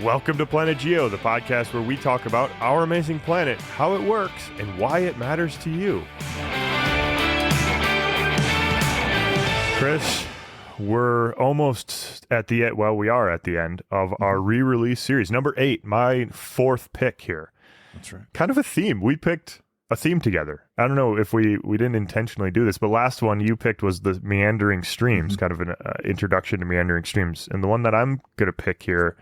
Welcome to Planet Geo, the podcast where we talk about our amazing planet, how it works, and why it matters to you. Chris, we're almost at the end. Well, we are at the end of our re-release series, number 8, my 4th pick here. That's right. Kind of a theme. We picked a theme together. I don't know if we didn't intentionally do this, but last one you picked was the meandering streams, kind of an introduction to meandering streams. And the one that I'm going to pick here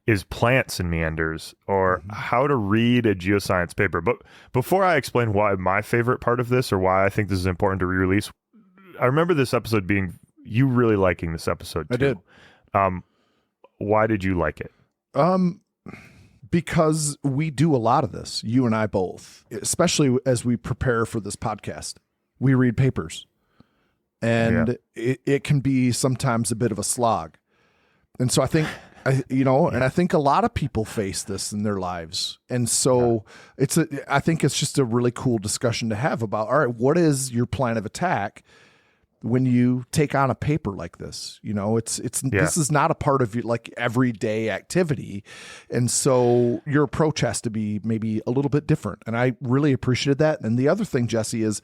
is plants and meanders, or how to read a geoscience paper. But before I explain why my favorite part of this, or why I think this is important to re-release, I remember this episode being, you really liking this episode too. I did. Why did you like it? Because we do a lot of this, you and I both, especially as we prepare for this podcast. We read papers, and it can be sometimes a bit of a slog. And so I think, and I think a lot of people face this in their lives. And so I think it's just a really cool discussion to have about, all right, what is your plan of attack when you take on a paper like this? This is not a part of your like everyday activity. And so your approach has to be maybe a little bit different. And I really appreciated that. And the other thing, Jesse, is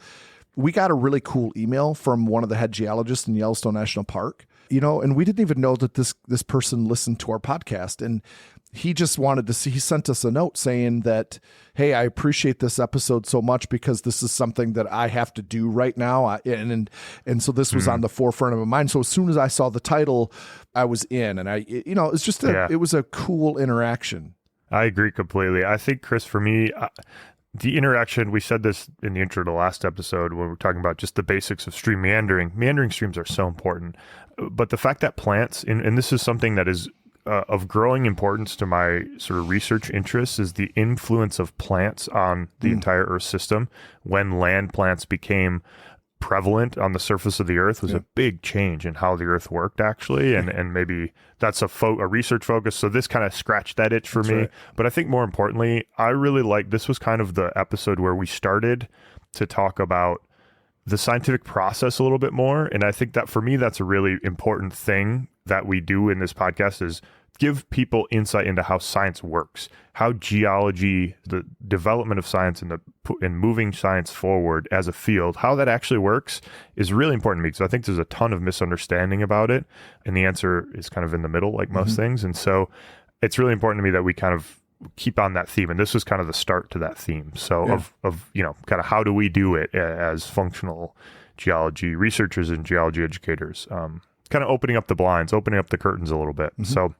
we got a really cool email from one of the head geologists in Yellowstone National Park, and we didn't even know that this person listened to our podcast. And he just wanted to see, he sent us a note saying that, hey, I appreciate this episode so much because this is something that I have to do right now. And so this was on the forefront of my mind. So as soon as I saw the title, I was in, and it's just it was a cool interaction. I agree completely. I think, Chris, for me, the interaction, we said this in the intro to the last episode when we were talking about just the basics of stream meandering streams are so important. But the fact that plants, and this is something that is of growing importance to my sort of research interests, is the influence of plants on the entire Earth system. When land plants became prevalent on the surface of the Earth was a big change in how the Earth worked, actually, and maybe that's a research focus. So this kind of scratched that itch for me. Right. But I think more importantly, I really like, this was kind of the episode where we started to talk about the scientific process a little bit more. And I think that for me, that's a really important thing that we do in this podcast, is give people insight into how science works, how geology, the development of science and moving science forward as a field, how that actually works is really important to me, because I think there's a ton of misunderstanding about it. And the answer is kind of in the middle, like most things. And so it's really important to me that we kind of keep on that theme. And this was kind of the start to that theme. So of kind of how do we do it as functional geology researchers and geology educators, kind of opening up the blinds, opening up the curtains a little bit. So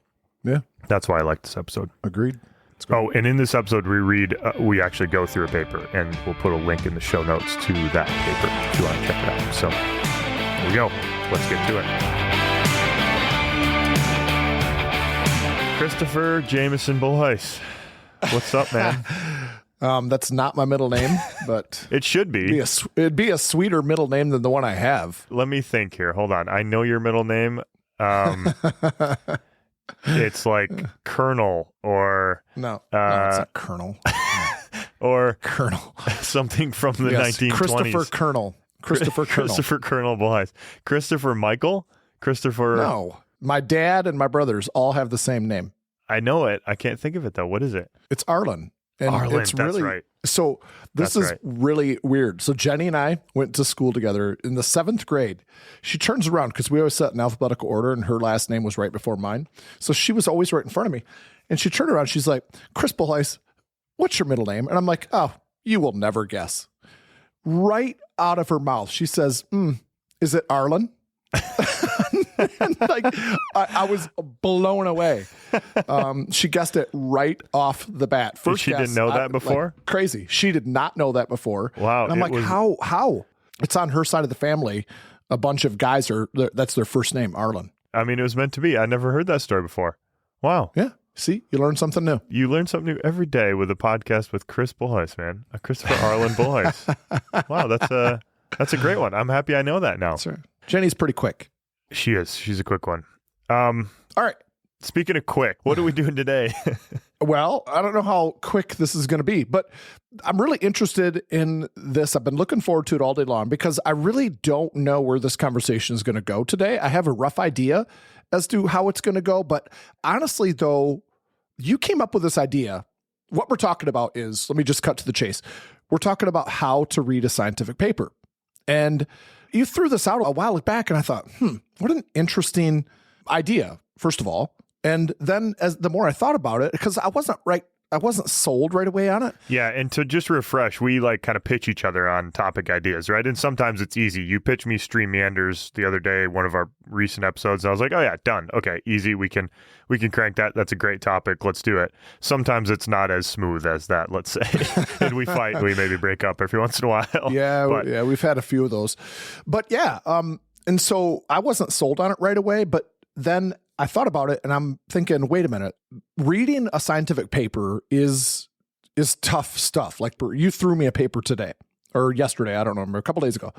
that's why I like this episode. Agreed. Oh, and in this episode, we actually go through a paper, and we'll put a link in the show notes to that paper if you want to check it out. So there we go. Let's get to it. Christopher Jameson Bullheis. What's up, man? That's not my middle name, but it should be. It'd be a sweeter middle name than the one I have. Let me think here. Hold on. I know your middle name. It's like Colonel, or no, it's not Colonel. Or Colonel. Something from the 1920s. Christopher Colonel. Christopher Colonel Bullheis. Christopher Michael? Christopher. No. My dad and my brothers all have the same name. I know it. I can't think of it though. What is it? It's Arlen. And Arlen, it's really, that's right. So this is really weird. So Jenny and I went to school together in the 7th grade. She turns around, because we always set in alphabetical order, and her last name was right before mine. So she was always right in front of me. And she turned around. She's like, Chris Bullheis, what's your middle name? And I'm like, oh, you will never guess. Right out of her mouth, she says, is it Arlen? And I was blown away. She guessed it right off the bat. First she guess, didn't know that before? Crazy. She did not know that before. Wow. And I'm like, how? It's on her side of the family. A bunch of guys that's their first name, Arlen. I mean, it was meant to be. I never heard that story before. Wow. Yeah. See, you learn something new. You learn something new every day with a podcast with Chris Bullheis, man. Christopher Arlen Bullheis. Wow, that's a great one. I'm happy I know that now. That's right. Jenny's pretty quick. She is. She's a quick one. All right. Speaking of quick, what are we doing today? Well, I don't know how quick this is going to be, but I'm really interested in this. I've been looking forward to it all day long because I really don't know where this conversation is going to go today. I have a rough idea as to how it's going to go, but honestly, though, you came up with this idea. What we're talking about is, let me just cut to the chase. We're talking about how to read a scientific paper. And you threw this out a while back, and I thought, what an interesting idea, first of all. And then as the more I thought about it, because I wasn't sold right away on it. Yeah, and to just refresh, we like kind of pitch each other on topic ideas, right? And sometimes it's easy. You pitched me stream meanders the other day, one of our recent episodes, and I was like, oh yeah, done. Okay, easy. We can crank that. That's a great topic. Let's do it. Sometimes it's not as smooth as that, let's say. And we fight, we maybe break up every once in a while. Yeah, we've had a few of those. But yeah, and so I wasn't sold on it right away, but then I thought about it and I'm thinking, wait a minute, reading a scientific paper is tough stuff. Like you threw me a paper today or yesterday, I don't remember, a couple days ago.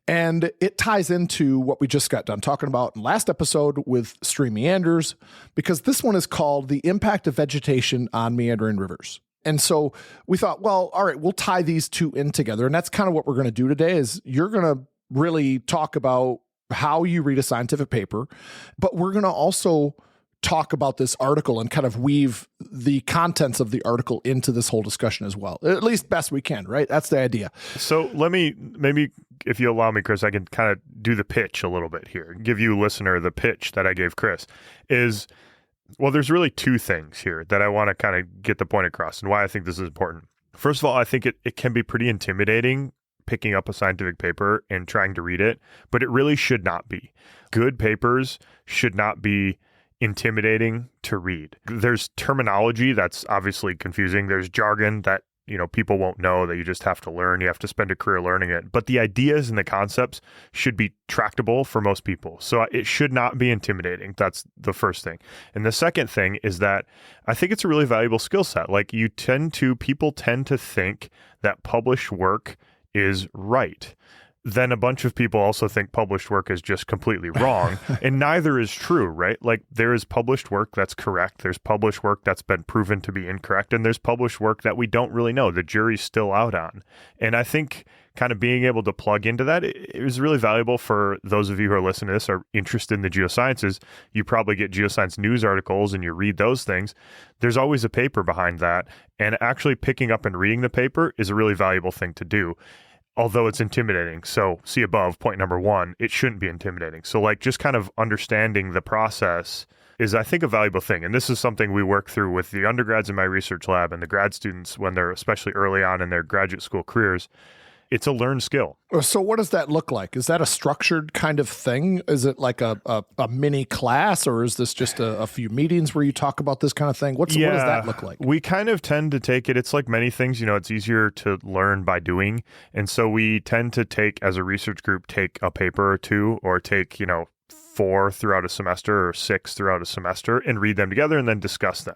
And it ties into what we just got done talking about in last episode with stream meanders, because this one is called The Impact of Vegetation on Meandering Rivers. And so we thought, well, all right, we'll tie these two in together. And that's kind of what we're going to do today is you're going to really talk about how you read a scientific paper, but we're going to also talk about this article and kind of weave the contents of the article into this whole discussion as well, at least best we can, right? That's the idea. So let me, maybe if you allow me, Chris, I can kind of do the pitch a little bit here, give you listener the pitch that I gave Chris is, well, there's really two things here that I want to kind of get the point across and why I think this is important. First of all, I think it can be pretty intimidating picking up a scientific paper and trying to read it, but it really should not be. Good papers should not be intimidating to read. There's terminology that's obviously confusing. There's jargon that, people won't know that you just have to learn. You have to spend a career learning it. But the ideas and the concepts should be tractable for most people. So it should not be intimidating. That's the first thing. And the second thing is that I think it's a really valuable skill set. Like people tend to think that published work is right. Then a bunch of people also think published work is just completely wrong, and neither is true, right? Like there is published work that's correct, there's published work that's been proven to be incorrect, and there's published work that we don't really know, the jury's still out on. And I think kind of being able to plug into that is really valuable for those of you who are listening to this, are interested in the geosciences. You probably get geoscience news articles and you read those things. There's always a paper behind that, and actually picking up and reading the paper is a really valuable thing to do, although it's intimidating. So see above, point number one, it shouldn't be intimidating. So like just kind of understanding the process is, I think, a valuable thing. And this is something we work through with the undergrads in my research lab and the grad students when they're especially early on in their graduate school careers. It's a learned skill. So what does that look like? Is that a structured kind of thing? Is it like a mini class, or is this just a few meetings where you talk about this kind of thing? What does that look like? We kind of tend to take it. It's like many things, it's easier to learn by doing. And so we tend to as a research group, take a paper or two, or take, 4 throughout a semester or 6 throughout a semester and read them together and then discuss them.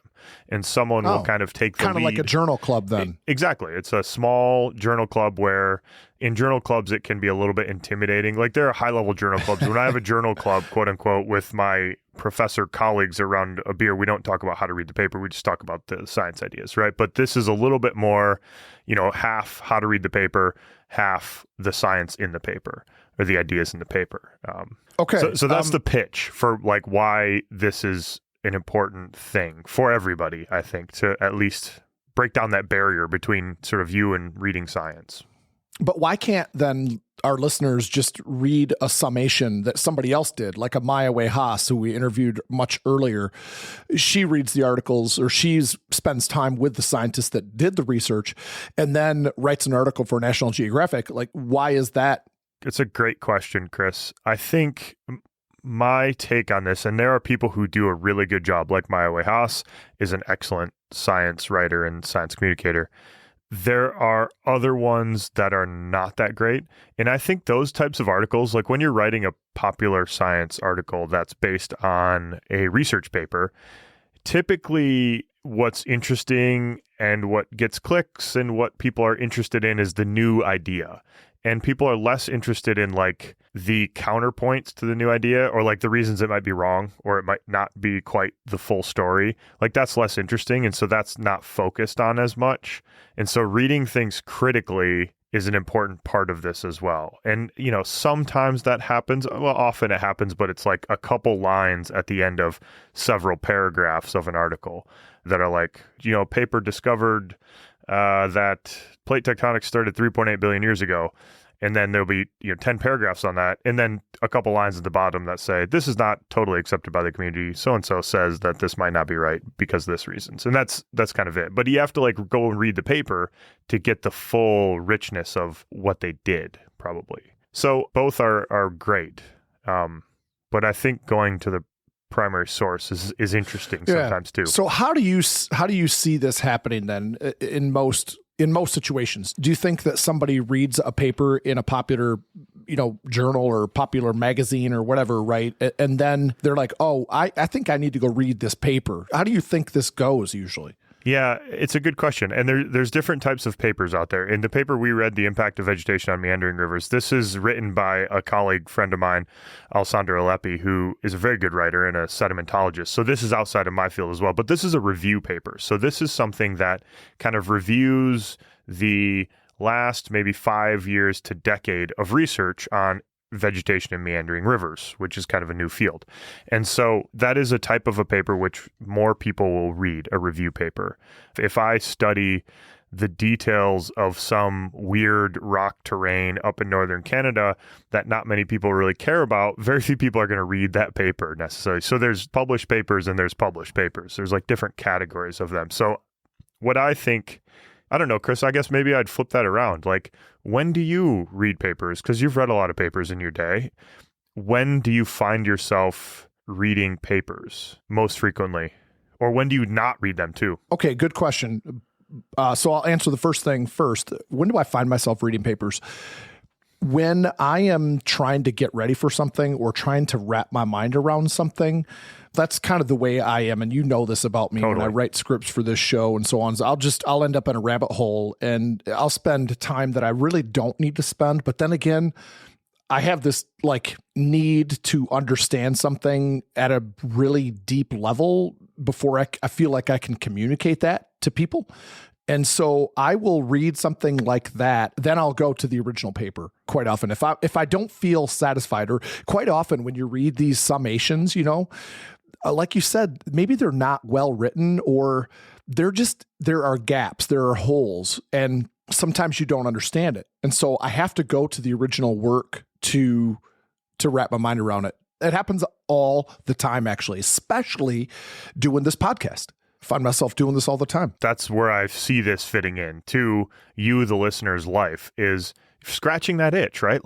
And someone will kind of take the lead. Kind of like a journal club then. Exactly. It's a small journal club where in journal clubs, it can be a little bit intimidating. Like there are high-level journal clubs. When I have a journal club, quote unquote, with my professor colleagues around a beer, we don't talk about how to read the paper. We just talk about the science ideas, right? But this is a little bit more, half how to read the paper, half the science in the paper, or the ideas in the paper. Okay. So that's the pitch for like why this is an important thing for everybody, I think, to at least break down that barrier between sort of you and reading science. But why can't then our listeners just read a summation that somebody else did, like a Maya Wei Haas, who we interviewed much earlier? She reads the articles, or spends time with the scientists that did the research and then writes an article for National Geographic. Like, why is that? It's a great question, Chris. I think my take on this, and there are people who do a really good job, like Maya Wei Haas is an excellent science writer and science communicator. There are other ones that are not that great. And I think those types of articles, like when you're writing a popular science article that's based on a research paper, typically what's interesting and what gets clicks and what people are interested in is the new idea. And people are less interested in like the counterpoints to the new idea, or like the reasons it might be wrong, or it might not be quite the full story. Like that's less interesting. And so that's not focused on as much. And so reading things critically is an important part of this as well. And, sometimes that happens. Well, often it happens, but it's like a couple lines at the end of several paragraphs of an article that are like, paper discovered that plate tectonics started 3.8 billion years ago. And then there'll be 10 paragraphs on that. And then a couple lines at the bottom that say, this is not totally accepted by the community. So-and-so says that this might not be right because of this reasons. And that's kind of it. But you have to go and read the paper to get the full richness of what they did, probably. So both are great. But I think going to the primary source is interesting sometimes too. So how do you see this happening then in most situations? Do you think that somebody reads a paper in a popular, journal or popular magazine or whatever, right? And then they're like, oh, I think I need to go read this paper. How do you think this goes usually? Yeah, it's a good question. And there's different types of papers out there. In the paper we read, The Impact of Vegetation on Meandering Rivers, this is written by a colleague friend of mine, Alessandro Aleppi, who is a very good writer and a sedimentologist. So this is outside of my field as well. But this is a review paper. So this is something that kind of reviews the last maybe 5 years to decade of research on vegetation in meandering rivers, which is kind of a new field. And so that is a type of a paper which more people will read, a review paper. If I study the details of some weird rock terrain up in northern Canada that not many people really care about, very few people are going to read that paper necessarily. So there's published papers and there's published papers. There's different categories of them. So what I think, I don't know, Chris, I guess maybe I'd flip that around. When do you read papers? Because you've read a lot of papers in your day. When do you find yourself reading papers most frequently? Or when do you not read them too? Okay, good question. So I'll answer the first thing first. When do I find myself reading papers? When I am trying to get ready for something or trying to wrap my mind around something. That's kind of the way I am. And you know this about me. Totally. When I write scripts for this show and so on. So I'll end up in a rabbit hole and I'll spend time that I really don't need to spend. But then again, I have this need to understand something at a really deep level before I feel like I can communicate that to people. And so I will read something like that. Then I'll go to the original paper quite often. If I don't feel satisfied, or quite often when you read these summations, like you said, maybe they're not well written, or there are gaps, there are holes, and sometimes you don't understand it. And so I have to go to the original work to wrap my mind around it. It happens all the time, actually, especially doing this podcast. I find myself doing this all the time. That's where I see this fitting in to you, the listener's life, is scratching that itch, right?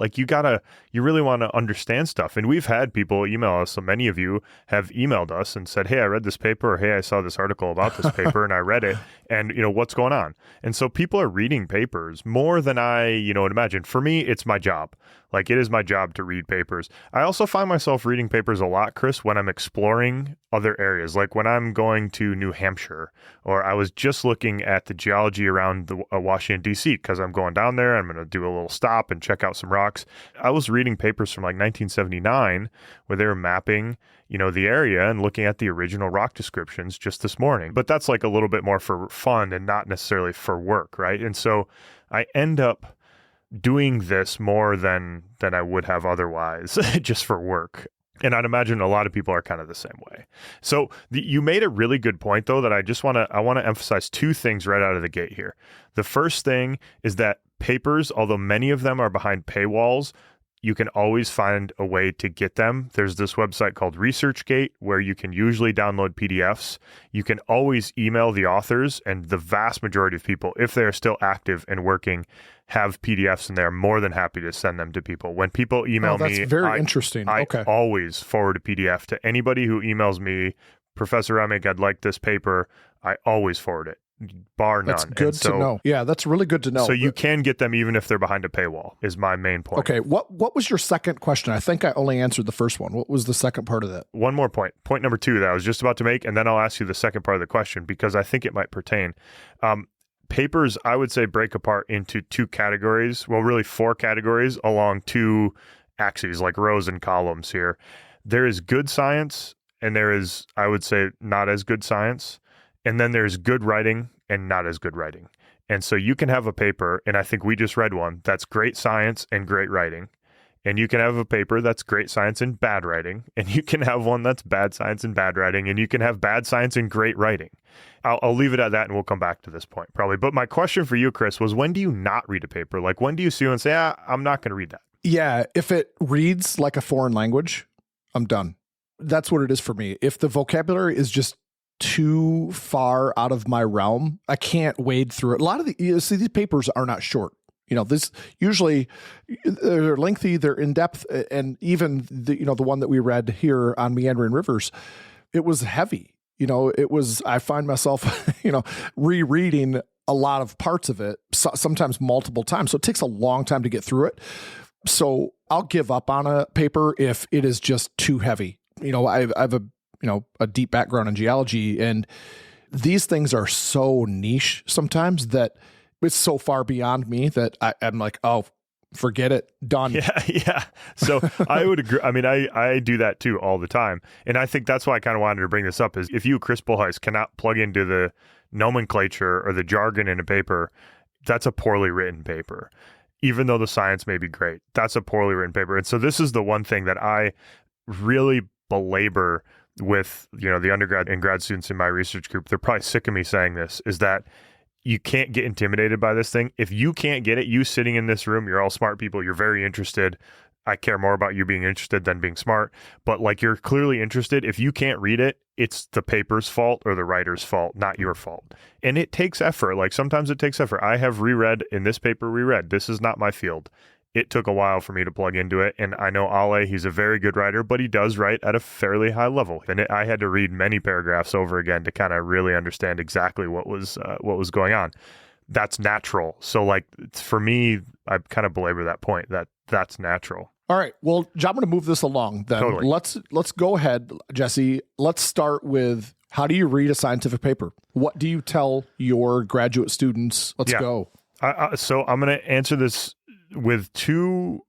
You really want to understand stuff. And we've had people email us. So many of you have emailed us and said, hey, I read this paper, or hey, I saw this article about this paper and I read it, and what's going on? And so people are reading papers more than I, would imagine. For me, it's my job. It is my job to read papers. I also find myself reading papers a lot, Chris, when I'm exploring other areas, like when I'm going to New Hampshire, or I was just looking at the geology around Washington, D.C., because I'm going down there. I'm going to do a little stop and check out some rocks. I was reading papers from 1979 where they were mapping, the area and looking at the original rock descriptions just this morning. But that's a little bit more for fun and not necessarily for work, right? And so I end up doing this more than I would have otherwise just for work. And I'd imagine a lot of people are kind of the same way. So you made a really good point, though, that I want to emphasize two things right out of the gate here. The first thing is that papers, although many of them are behind paywalls, you can always find a way to get them. There's this website called ResearchGate where you can usually download PDFs. You can always email the authors, and the vast majority of people, if they are still active and working, have PDFs, and they're more than happy to send them to people. When people email me, that's very interesting. I always forward a PDF to anybody who emails me, Professor Remick, I'd like this paper. I always forward it, bar none. That's good to know. Yeah, that's really good to know. So you can get them even if they're behind a paywall, is my main point. Okay, what was your second question? I think I only answered the first one. What was the second part of that? One more point. Point number 2 that I was just about to make, and then I'll ask you the second part of the question because I think it might pertain. Papers, I would say, break apart into 2 categories. Well, really 4 categories along 2 axes, like rows and columns here. There is good science, and there is, I would say, not as good science. And then there's good writing and not as good writing. And so you can have a paper, and I think we just read one, that's great science and great writing. And you can have a paper that's great science and bad writing. And you can have one that's bad science and bad writing. And you can have bad science and great writing. I'll leave it at that, and we'll come back to this point probably. But my question for you, Chris, was when do you not read a paper? Like, when do you see one and say, I'm not going to read that? Yeah, if it reads like a foreign language, I'm done. That's what it is for me. If the vocabulary is just too far out of my realm, I can't wade through it. A lot of these papers are not short. This usually they're lengthy, they're in depth, and even the one that we read here on meandering rivers, it was heavy. I find myself, rereading a lot of parts of it, sometimes multiple times. So it takes a long time to get through it. So I'll give up on a paper if it is just too heavy. I have a deep background in geology, and these things are so niche sometimes that it's so far beyond me that I'm like, oh, forget it, done. Yeah. So I would agree. I mean, I do that too all the time. And I think that's why I kind of wanted to bring this up is if you, Chris Bullheis, cannot plug into the nomenclature or the jargon in a paper, that's a poorly written paper. Even though the science may be great, that's a poorly written paper. And so this is the one thing that I really belabor with, the undergrad and grad students in my research group. They're probably sick of me saying this, is that you can't get intimidated by this thing. If you can't get it, you sitting in this room, you're all smart people, you're very interested. I care more about you being interested than being smart, but like you're clearly interested. If you can't read it, it's the paper's fault or the writer's fault, not your fault. And it takes effort. Like sometimes it takes effort. I have reread in this paper, this is not my field. It took a while for me to plug into it. And I know Ale, he's a very good writer, but he does write at a fairly high level. And I had to read many paragraphs over again to kind of really understand exactly what was going on. That's natural. So like for me, I kind of belabor that point that that's natural. All right. Well, John, I'm going to move this along then. Totally. Let's go ahead, Jesse. Let's start with, how do you read a scientific paper? What do you tell your graduate students? Let's go. So I'm going to answer this with two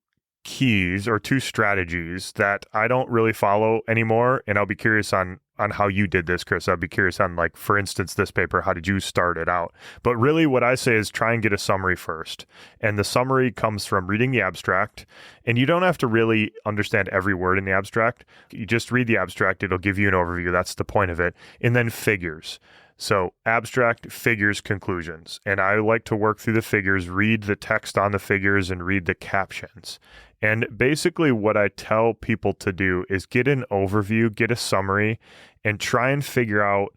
keys or two strategies that I don't really follow anymore. And I'll be curious on how you did this, Chris. I'd be curious on, like, for instance, this paper, how did you start it out? But really what I say is try and get a summary first. And the summary comes from reading the abstract. And you don't have to really understand every word in the abstract. You just read the abstract. It'll give you an overview. That's the point of it. And then figures. So abstract, figures, conclusions. And I like to work through the figures, read the text on the figures, and read the captions. And basically what I tell people to do is get an overview, get a summary, and try and figure out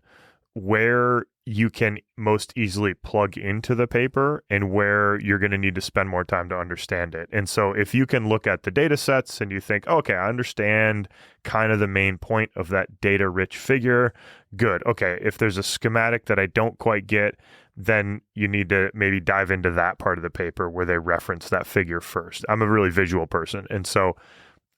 where you can most easily plug into the paper and where you're going to need to spend more time to understand it. And so if you can look at the data sets and you think, okay, I understand kind of the main point of that data-rich figure, good. Okay, if there's a schematic that I don't quite get, then you need to maybe dive into that part of the paper where they reference that figure first. I'm a really visual person, and so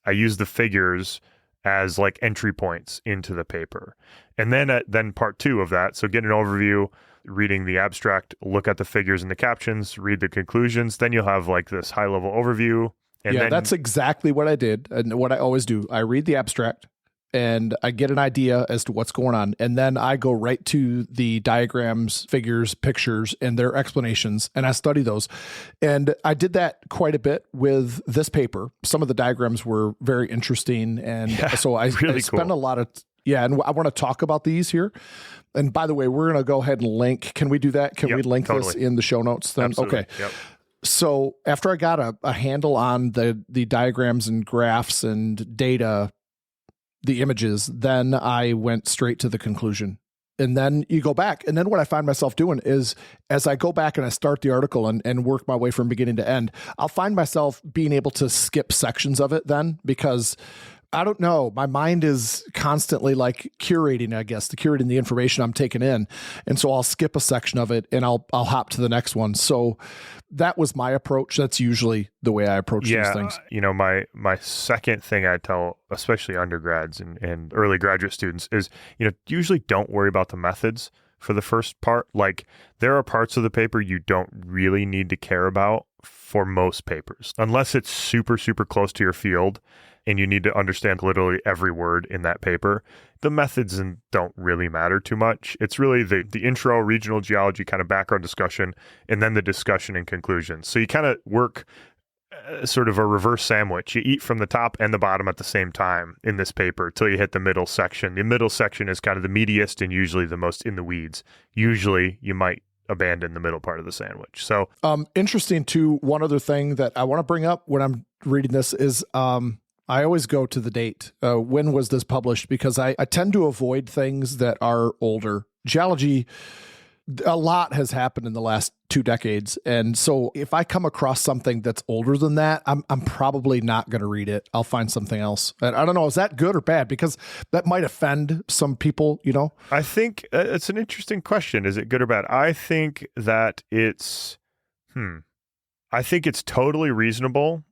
I use the figures as like entry points into the paper. And then part two of that, so get an overview, reading the abstract, look at the figures and the captions, read the conclusions, then you'll have like this high level overview. And then, that's exactly what I did and what I always do. I read the abstract and I get an idea as to what's going on. And then I go right to the diagrams, figures, pictures, and their explanations, and I study those. And I did that quite a bit with this paper. Some of the diagrams were very interesting. And so I spent a lot of, and I want to talk about these here. And by the way, we're going to go ahead and link. Can we do that? Can we link this in the show notes then? Absolutely. Okay. Yep. So after I got a handle on the diagrams and graphs and data, the images, then I went straight to the conclusion. And then you go back. And then what I find myself doing is as I go back and I start the article and work my way from beginning to end, I'll find myself being able to skip sections of it then, because I don't know, my mind is constantly like curating the information I'm taking in. And so I'll skip a section of it and I'll hop to the next one. So that was my approach. That's usually the way I approach these things. My second thing I tell, especially undergrads and early graduate students is, usually don't worry about the methods for the first part. Like there are parts of the paper you don't really need to care about for most papers, unless it's super, super close to your field. and you need to understand literally every word in that paper. The methods don't really matter too much. It's really the intro, regional geology kind of background discussion, and then the discussion and conclusion. So you kind of work sort of a reverse sandwich. You eat from the top and the bottom at the same time in this paper till you hit the middle section. The middle section is kind of the meatiest and usually the most in the weeds. Usually you might abandon the middle part of the sandwich. So interesting too. One other thing that I want to bring up when I'm reading this is I always go to the date. When was this published? Because I tend to avoid things that are older. Geology, a lot has happened in the last 2 decades. And so if I come across something that's older than that, I'm probably not going to read it. I'll find something else. And I don't know, is that good or bad? Because that might offend some people, you know? I think it's an interesting question. Is it good or bad? I think that it's totally reasonable.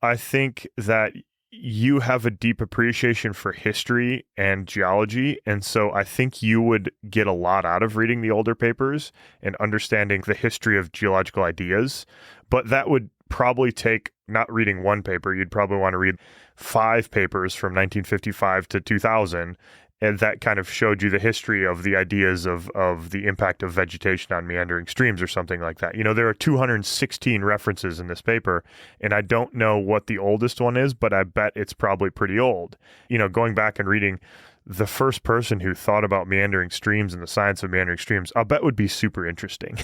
I think that you have a deep appreciation for history and geology. And so I think you would get a lot out of reading the older papers and understanding the history of geological ideas. But that would probably take not reading one paper. You'd probably want to read 5 papers from 1955 to 2000. And that kind of showed you the history of the ideas of the impact of vegetation on meandering streams or something like that. You know, there are 216 references in this paper, and I don't know what the oldest one is, but I bet it's probably pretty old. You know, going back and reading the first person who thought about meandering streams and the science of meandering streams, I'll bet would be super interesting.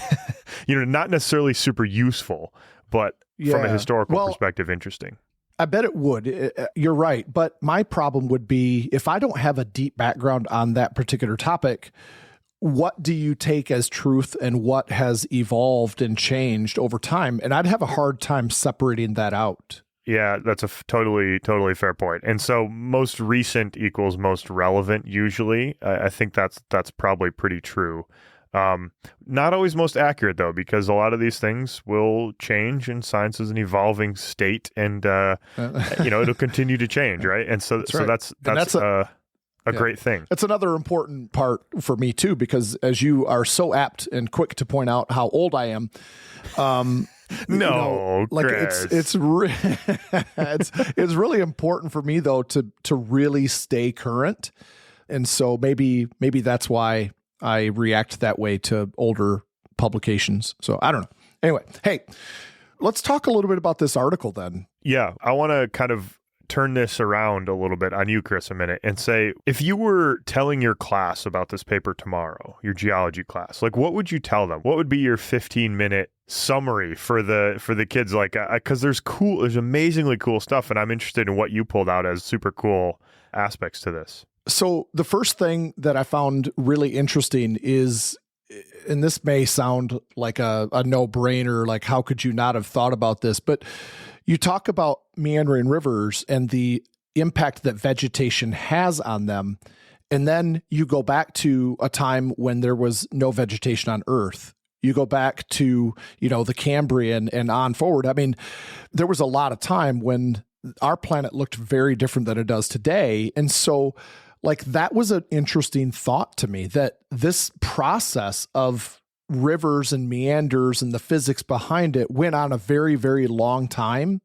You know, not necessarily super useful, but from a historical perspective, interesting. I bet it would. You're right. But my problem would be if I don't have a deep background on that particular topic, what do you take as truth and what has evolved and changed over time? And I'd have a hard time separating that out. Yeah, that's a totally fair point. And so most recent equals most relevant usually. I think that's probably pretty true. Not always most accurate though, because a lot of these things will change and science is an evolving state and, you know, it'll continue to change. Right. And so that's a great thing. It's another important part for me too, because as you are so apt and quick to point out how old I am, it's really important for me though, to really stay current. And so maybe that's why I react that way to older publications. So I don't know. Anyway, hey, let's talk a little bit about this article then. Yeah, I want to kind of turn this around a little bit on you, Chris, a minute and say, if you were telling your class about this paper tomorrow, your geology class, like what would you tell them? What would be your 15-minute summary for the kids? Like, because there's amazingly cool stuff, and I'm interested in what you pulled out as super cool aspects to this. So the first thing that I found really interesting is, and this may sound like a no-brainer, like how could you not have thought about this? But you talk about meandering rivers and the impact that vegetation has on them. And then you go back to a time when there was no vegetation on Earth. You go back to, you know, the Cambrian and on forward. I mean, there was a lot of time when our planet looked very different than it does today. And so like that was an interesting thought to me, that this process of rivers and meanders and the physics behind it went on a very, very long time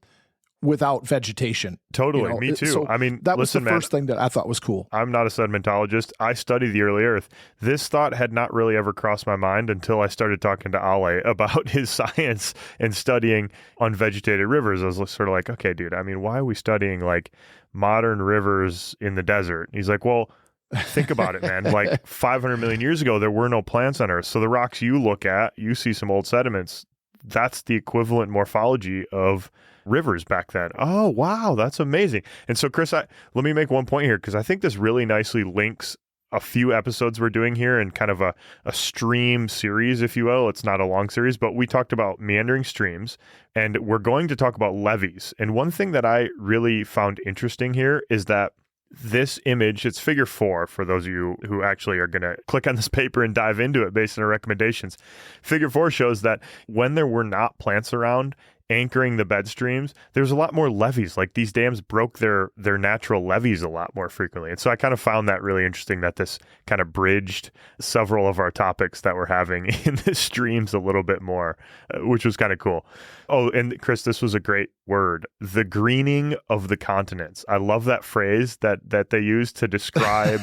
without vegetation. Totally. You know? Me too. So I mean, that was listen, the first thing that I thought was cool. I'm not a sedimentologist. I study the early Earth. This thought had not really ever crossed my mind until I started talking to Ale about his science and studying unvegetated rivers. I was sort of like, okay, dude, I mean, why are we studying like modern rivers in the desert? He's like, well, think about it, man. Like 500 million years ago, there were no plants on Earth. So the rocks you look at, you see some old sediments. That's the equivalent morphology of rivers back then. Oh, wow. That's amazing. And so, Chris, let me make one point here, because I think this really nicely links a few episodes we're doing here in kind of a stream series, if you will. It's not a long series, but we talked about meandering streams, and we're going to talk about levees. And one thing that I really found interesting here is that this image, it's figure 4 for those of you who actually are going to click on this paper and dive into it based on our recommendations. Figure 4 shows that when there were not plants around anchoring the bed streams, there's a lot more levees. Like these dams broke their natural levees a lot more frequently. And so I kind of found that really interesting that this kind of bridged several of our topics that we're having in the streams a little bit more, which was kind of cool. Oh, and Chris, this was a great word, the greening of the continents. I love that phrase that they use to describe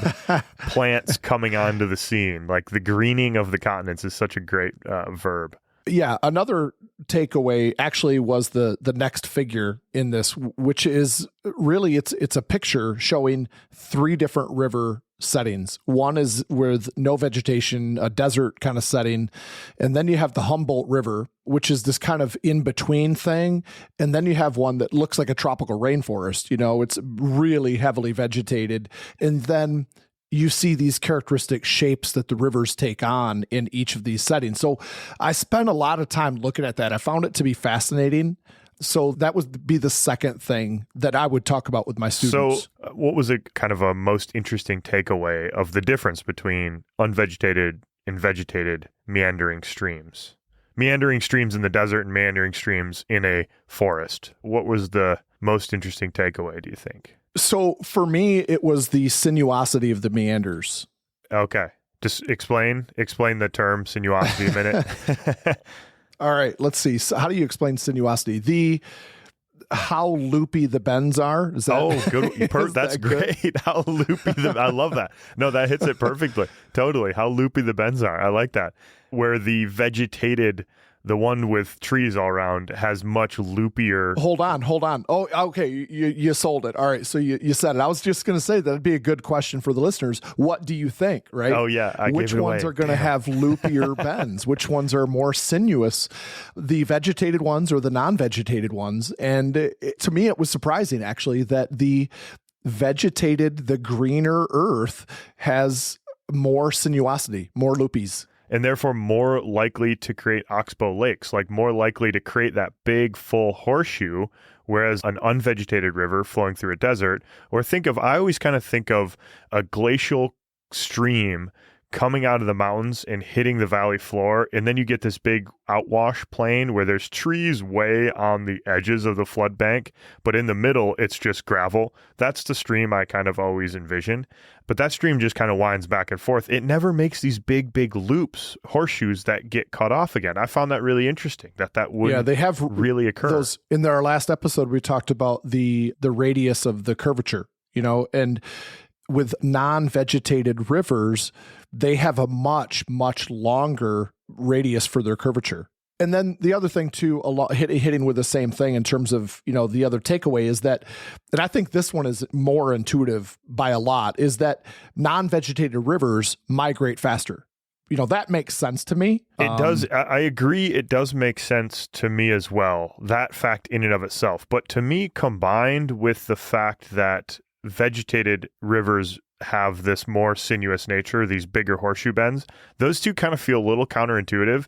plants coming onto the scene. Like the greening of the continents is such a great verb. Yeah, another takeaway actually was the next figure in this, which is really it's a picture showing 3 different river settings. One is with no vegetation, a desert kind of setting, and then you have the Humboldt River, which is this kind of in-between thing, and then you have one that looks like a tropical rainforest. It's really heavily vegetated, and then you see these characteristic shapes that the rivers take on in each of these settings. So I spent a lot of time looking at that. I found it to be fascinating. So that would be the second thing that I would talk about with my students. So what was a kind of a most interesting takeaway of the difference between unvegetated and vegetated meandering streams? Meandering streams in the desert and meandering streams in a forest. What was the most interesting takeaway, do you think? So for me, it was the sinuosity of the meanders. Okay. Just explain the term sinuosity a minute. All right, let's see. So how do you explain sinuosity? How loopy the bends are. Is that, good. That's great. How loopy I love that. No, that hits it perfectly. Totally. How loopy the bends are. I like that. Where the vegetated, the one with trees all around, has much loopier. Hold on. Oh, okay. You sold it. All right. So you said it. I was just going to say that'd be a good question for the listeners. What do you think? Right. Oh yeah. Which ones are going to have loopier bends? Which ones are more sinuous? The vegetated ones or the non-vegetated ones? And to me, it was surprising actually that the vegetated, the greener earth has more sinuosity, more loopies. And therefore more likely to create oxbow lakes, like more likely to create that big full horseshoe, whereas an unvegetated river flowing through a desert, I always kind of think of a glacial stream coming out of the mountains and hitting the valley floor, and then you get this big outwash plain where there's trees way on the edges of the flood bank, but in the middle it's just gravel. That's the stream I kind of always envision. But that stream just kind of winds back and forth. It never makes these big loops, horseshoes that get cut off again. I found that really interesting that wouldn't they have really occur. Those, in our last episode, we talked about the radius of the curvature, and with non-vegetated rivers, they have a much longer radius for their curvature. And then the other thing too, hitting with the same thing in terms of, the other takeaway is that, and I think this one is more intuitive by a lot, is that non-vegetated rivers migrate faster. That makes sense to me. It does. I agree. It does make sense to me as well, that fact in and of itself. But to me, combined with the fact that vegetated rivers have this more sinuous nature, these bigger horseshoe bends, those two kind of feel a little counterintuitive,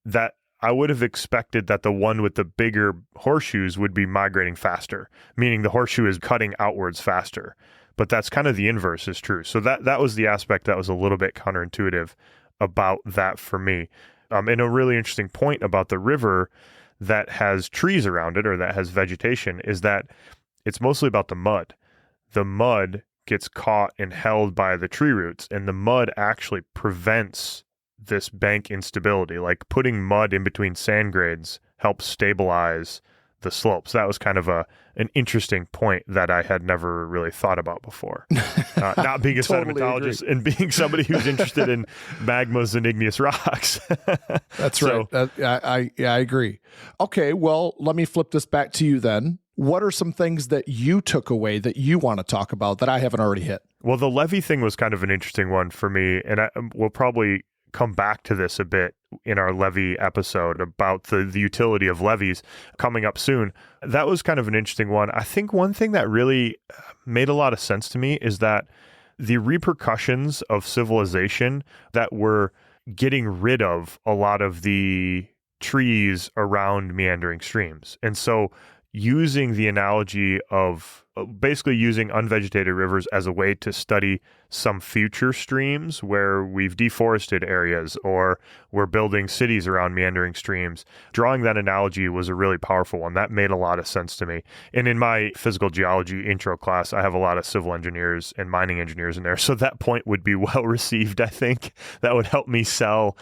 that I would have expected that the one with the bigger horseshoes would be migrating faster, meaning the horseshoe is cutting outwards faster. But that's kind of the inverse is true. So that was the aspect that was a little bit counterintuitive about that for me. And a really interesting point about the river that has trees around it or that has vegetation is that it's mostly about the mud. The mud gets caught and held by the tree roots, and the mud actually prevents this bank instability. Like putting mud in between sand grades helps stabilize the slopes. That was kind of an interesting point that I had never really thought about before. Not being a Totally sedimentologist agree. and being somebody who's interested in magmas and igneous rocks. That's right. I agree. Okay, well, let me flip this back to you then. What are some things that you took away that you want to talk about that I haven't already hit? Well, the levee thing was kind of an interesting one for me, and we'll probably come back to this a bit in our levee episode about the utility of levees coming up soon. That was kind of an interesting one. I think one thing that really made a lot of sense to me is that the repercussions of civilization that were getting rid of a lot of the trees around meandering streams. And so using the analogy of basically using unvegetated rivers as a way to study some future streams where we've deforested areas or we're building cities around meandering streams. Drawing that analogy was a really powerful one. That made a lot of sense to me. And in my physical geology intro class, I have a lot of civil engineers and mining engineers in there. So that point would be well received, I think. That would help me sell,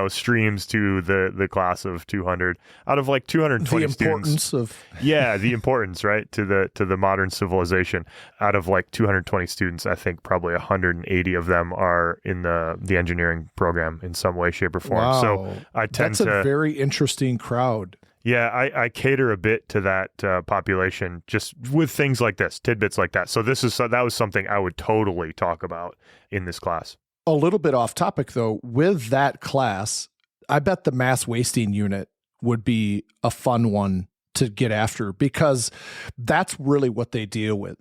streams to the class of 200 out of like 220 the importance students. Of Yeah, the importance, right, to the modern civilization. Out of like 220 students, I think probably 180 of them are in the engineering program in some way, shape, or form. Wow. So I tend That's a very interesting crowd. Yeah, I cater a bit to that population just with things like this, tidbits like that. So that was something I would totally talk about in this class. A little bit off topic though, with that class, I bet the mass wasting unit would be a fun one to get after, because that's really what they deal with.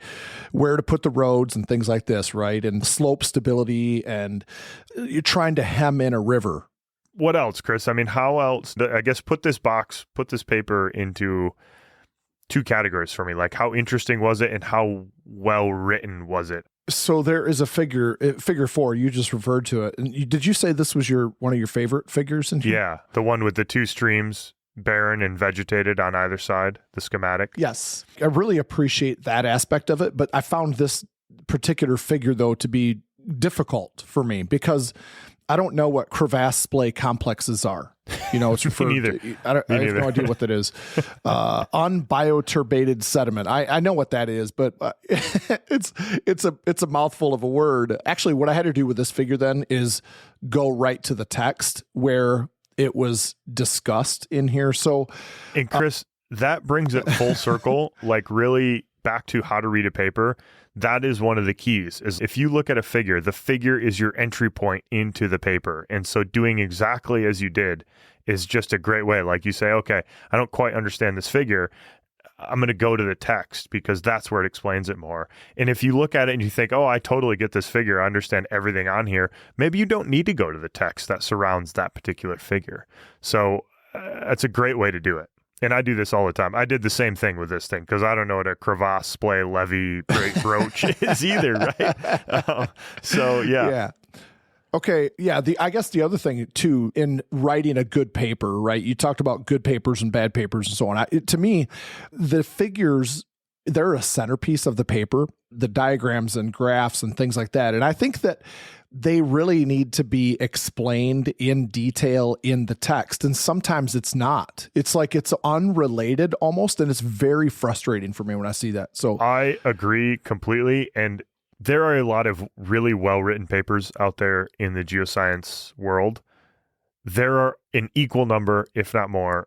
Where to put the roads and things like this, right? And slope stability, and you're trying to hem in a river. What else, Chris? I mean, how else? I guess put this paper into two categories for me. Like, how interesting was it and how well written was it? So there is a figure 4, you just referred to it. And did you say this was one of your favorite figures in here? Yeah, the one with the two streams, barren and vegetated on either side, the schematic. Yes. I really appreciate that aspect of it, but I found this particular figure, though, to be difficult for me because I don't know what crevasse splay complexes are. It's referred to. I have no idea what that is. Unbioturbated sediment. I know what that is, but it's a mouthful of a word. Actually, what I had to do with this figure then is go right to the text where it was discussed in here. So, and Chris, that brings it full circle, like really back to how to read a paper. That is one of the keys, is if you look at a figure, the figure is your entry point into the paper. And so doing exactly as you did is just a great way. Like you say, okay, I don't quite understand this figure. I'm going to go to the text because that's where it explains it more. And if you look at it and you think, oh, I totally get this figure, I understand everything on here, maybe you don't need to go to the text that surrounds that particular figure. So that's a great way to do it. And I do this all the time. I did the same thing with this thing because I don't know what a crevasse, splay, levee, broach is either, right? So, yeah. Yeah. Okay. Yeah. I guess the other thing too, in writing a good paper, right? You talked about good papers and bad papers and so on. To me, the figures, they're a centerpiece of the paper, the diagrams and graphs and things like that. And I think that they really need to be explained in detail in the text. And sometimes it's not. It's like it's unrelated almost. And it's very frustrating for me when I see that. So I agree completely. And there are a lot of really well-written papers out there in the geoscience world. There are an equal number, if not more,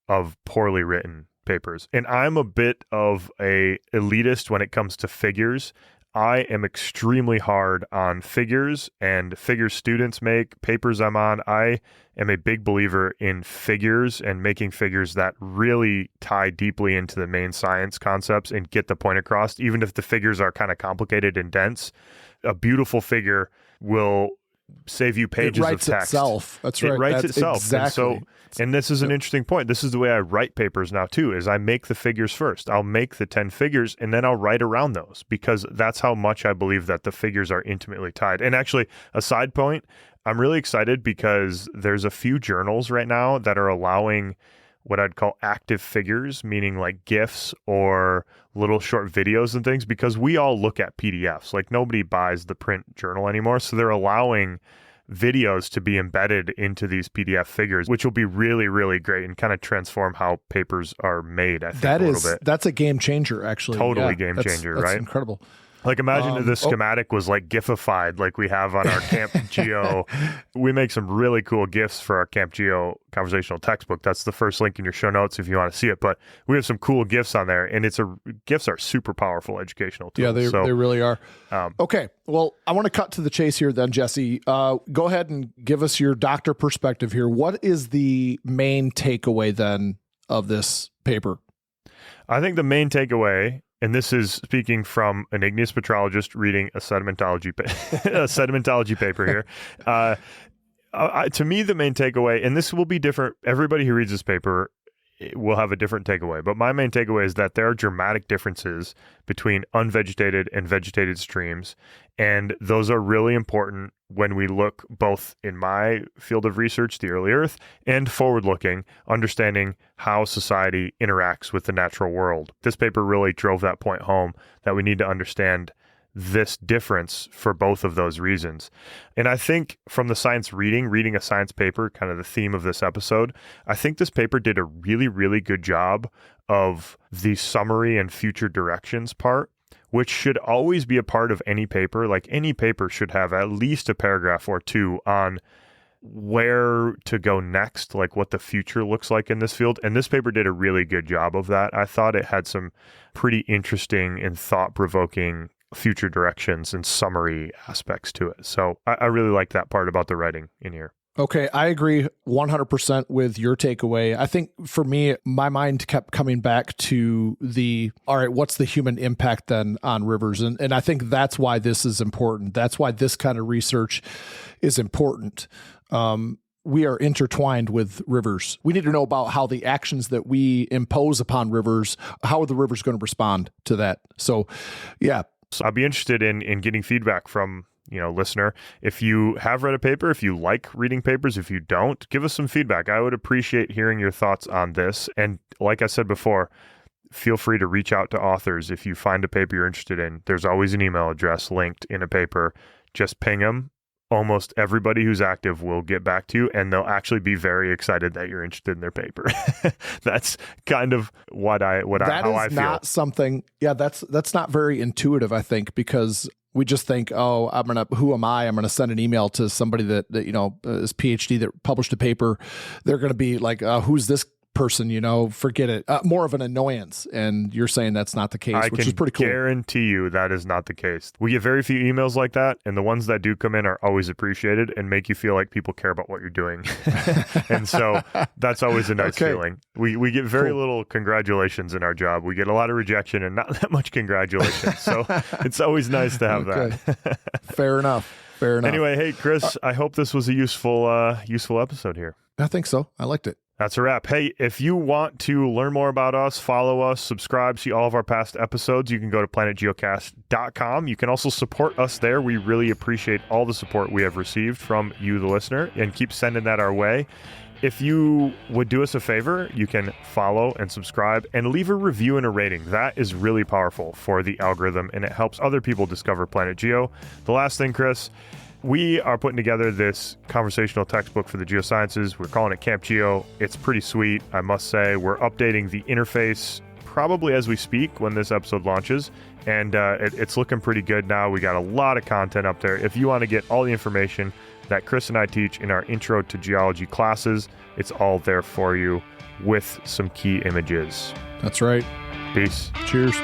of poorly written papers. And I'm a bit of a elitist when it comes to figures. I am extremely hard on figures and figures students make, papers I'm on. I am a big believer in figures and making figures that really tie deeply into the main science concepts and get the point across, even if the figures are kind of complicated and dense. A beautiful figure will save you pages of text. It writes itself. That's right. It writes itself. Exactly. And this is an interesting point. This is the way I write papers now too, is I make the figures first. I'll make the 10 figures and then I'll write around those because that's how much I believe that the figures are intimately tied. And actually, a side point, I'm really excited because there's a few journals right now that are allowing what I'd call active figures, meaning like GIFs or little short videos and things, because we all look at PDFs. Like nobody buys the print journal anymore. So they're allowing videos to be embedded into these PDF figures, which will be really, really great and kind of transform how papers are made, I think, a little bit. That's a game changer, actually. Totally game changer, right? That's incredible. Like imagine if the schematic was like GIFified like we have on our Camp Geo. We make some really cool GIFs for our Camp Geo conversational textbook. That's the first link in your show notes if you want to see it. But we have some cool GIFs on there, and GIFs are super powerful educational tools. Yeah, they really are. Okay, well, I want to cut to the chase here then, Jesse. Go ahead and give us your doctor perspective here. What is the main takeaway then of this paper? I think the main takeaway, and this is speaking from an igneous petrologist reading a sedimentology paper here. To me, the main takeaway, and this will be different. Everybody who reads this paper will have a different takeaway. But my main takeaway is that there are dramatic differences between unvegetated and vegetated streams. And those are really important when we look both in my field of research, the early Earth, and forward-looking, understanding how society interacts with the natural world. This paper really drove that point home, that we need to understand this difference for both of those reasons. And I think from the science reading a science paper, kind of the theme of this episode, I think this paper did a really, really good job of the summary and future directions part, which should always be a part of any paper. Like any paper should have at least a paragraph or two on where to go next, like what the future looks like in this field. And this paper did a really good job of that. I thought it had some pretty interesting and thought-provoking future directions and summary aspects to it. So I really like that part about the writing in here. Okay, I agree 100% with your takeaway. I think for me, my mind kept coming back to all right, what's the human impact then on rivers? And I think that's why this is important. That's why this kind of research is important. We are intertwined with rivers. We need to know about how the actions that we impose upon rivers, how are the rivers going to respond to that? So, yeah. So I'd be interested in getting feedback from, listener. If you have read a paper, if you like reading papers, if you don't, give us some feedback. I would appreciate hearing your thoughts on this. And like I said before, feel free to reach out to authors. If you find a paper you're interested in, there's always an email address linked in a paper. Just ping them. Almost everybody who's active will get back to you, and they'll actually be very excited that you're interested in their paper. That's kind of how I feel. That is not something. Yeah, that's not very intuitive, I think, because we just think, who am I? I'm gonna send an email to somebody that is PhD that published a paper. They're gonna be like, who's this person? Forget it. More of an annoyance. And you're saying that's not the case, which is pretty cool. I can guarantee you that is not the case. We get very few emails like that, and the ones that do come in are always appreciated and make you feel like people care about what you're doing. And so that's always a nice feeling. We get very little congratulations in our job. We get a lot of rejection and not that much congratulations. So it's always nice to have that. Fair enough. Anyway, hey, Chris, I hope this was a useful episode here. I think so. I liked it. That's a wrap. Hey, if you want to learn more about us, follow us, subscribe, see all of our past episodes, you can go to planetgeocast.com. You can also support us there. We really appreciate all the support we have received from you, the listener, and keep sending that our way. If you would do us a favor, you can follow and subscribe and leave a review and a rating. That is really powerful for the algorithm, and it helps other people discover Planet Geo. The last thing, Chris, we are putting together this conversational textbook for the geosciences. We're calling it Camp Geo. It's pretty sweet, I must say. We're updating the interface probably as we speak when this episode launches, and it's looking pretty good now. We got a lot of content up there. If you want to get all the information that Chris and I teach in our Intro to Geology classes, it's all there for you with some key images. That's right. Peace. Cheers.